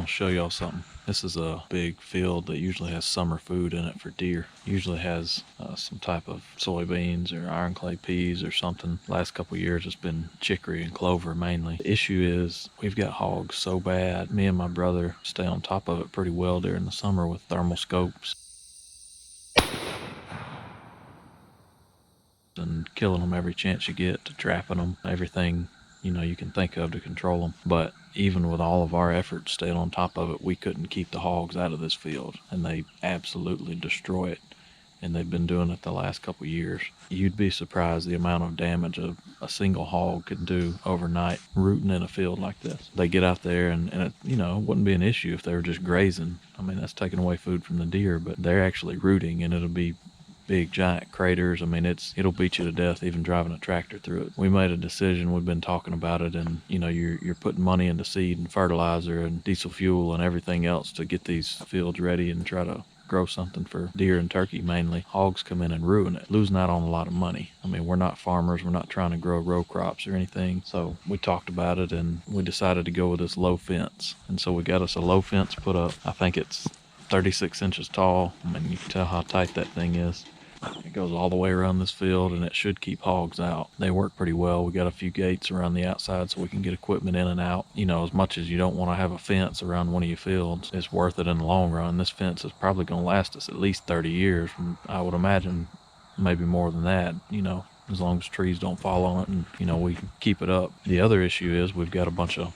I'll show y'all something. This is a big field that usually has summer food in it for deer. Usually has some type of soybeans or iron clay peas or something. Last couple years it's been chicory and clover mainly. The issue is we've got hogs so bad. Me and my brother stay on top of it pretty well during the summer with thermal scopes and killing them every chance you get, to trapping them, everything you can think of to control them. But even with all of our efforts staying on top of it, we couldn't keep the hogs out of this field, and they absolutely destroy it. And they've been doing it the last couple years. You'd be surprised the amount of damage a single hog can do overnight rooting in a field like this. They get out there and it wouldn't be an issue if they were just grazing. I mean, that's taking away food from the deer, but they're actually rooting, and it'll be big giant craters. I mean, it'll beat you to death even driving a tractor through it. We made a decision, we've been talking about it, and you're putting money into seed and fertilizer and diesel fuel and everything else to get these fields ready and try to grow something for deer and turkey mainly. Hogs come in and ruin it, losing out on a lot of money. I mean, we're not farmers, we're not trying to grow row crops or anything. So we talked about it and we decided to go with this low fence. And so we got us a low fence put up. I think it's 36 inches tall. I mean, you can tell how tight that thing is. It goes all the way around this field, and it should keep hogs out. They work pretty well. We got a few gates around the outside so we can get equipment in and out. As much as you don't want to have a fence around one of your fields, it's worth it in the long run. This fence is probably going to last us at least 30 years. I would imagine maybe more than that, as long as trees don't fall on it and, we can keep it up. The other issue is we've got a bunch of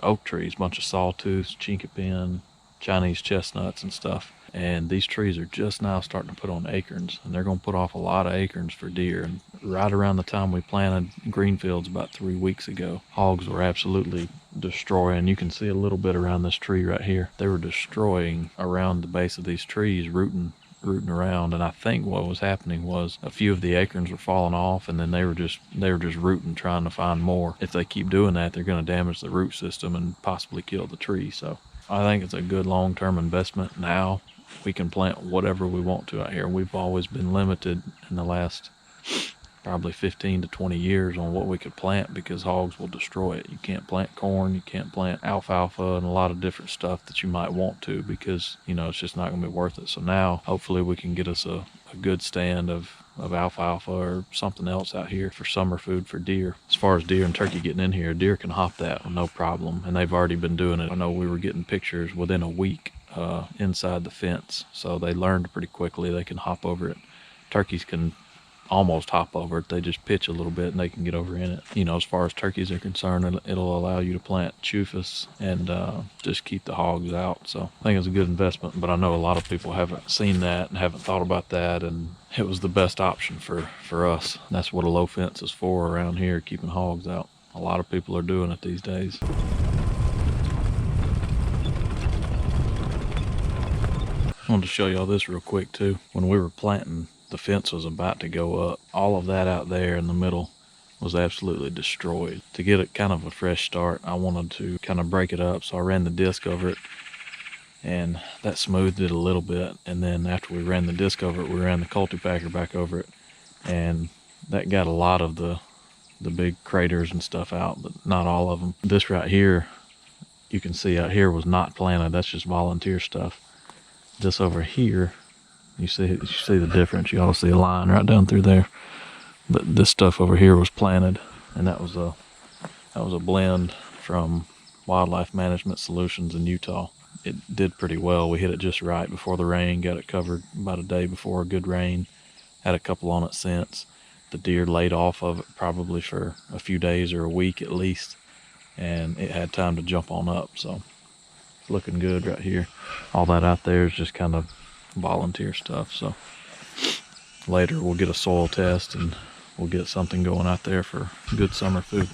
oak trees, a bunch of sawtooths, chinkapin, Chinese chestnuts and stuff. And these trees are just now starting to put on acorns, and they're going to put off a lot of acorns for deer. And right around the time we planted green fields about 3 weeks ago, hogs were absolutely destroying. You can see a little bit around this tree right here. They were destroying around the base of these trees, rooting around. And I think what was happening was a few of the acorns were falling off, and then they were just rooting, trying to find more. If they keep doing that, they're going to damage the root system and possibly kill the tree. So I think it's a good long-term investment. Now we can plant whatever we want to out here. We've always been limited in the last probably 15 to 20 years on what we could plant because hogs will destroy it. You can't plant corn, you can't plant alfalfa and a lot of different stuff that you might want to because, it's just not going to be worth it. So now, hopefully we can get us a good stand of alfalfa or something else out here for summer food for deer. As far as deer and turkey getting in here, deer can hop that with no problem, and they've already been doing it. I know we were getting pictures within a week inside the fence, so they learned pretty quickly. They can hop over it. Turkeys can almost hop over it. They just pitch a little bit and they can get over in it. As far as turkeys are concerned, it'll allow you to plant chufas and just keep the hogs out. So I think it's a good investment, but I know a lot of people haven't seen that and haven't thought about that, and it was the best option for us. That's what a low fence is for around here, keeping hogs out. A lot of people are doing it these days. I wanted to show y'all this real quick too. When we were planting, the fence was about to go up. All of that out there in the middle was absolutely destroyed. To get it kind of a fresh start, I wanted to kind of break it up, so I ran the disc over it, and that smoothed it a little bit. And then after we ran the disc over it, we ran the cultipacker back over it, and that got a lot of the big craters and stuff out, but not all of them. This right here, you can see out here was not planted. That's just volunteer stuff. This over here, you see the difference. You ought to see a line right down through there. But this stuff over here was planted, and that was a blend from Wildlife Management Solutions in Utah. It did pretty well. We hit it just right before the rain, got it covered about a day before a good rain. Had a couple on it since. The deer laid off of it probably for a few days or a week at least, and it had time to jump on up. So it's looking good right here. All that out there is just kind of volunteer stuff. So later we'll get a soil test and we'll get something going out there for good summer food.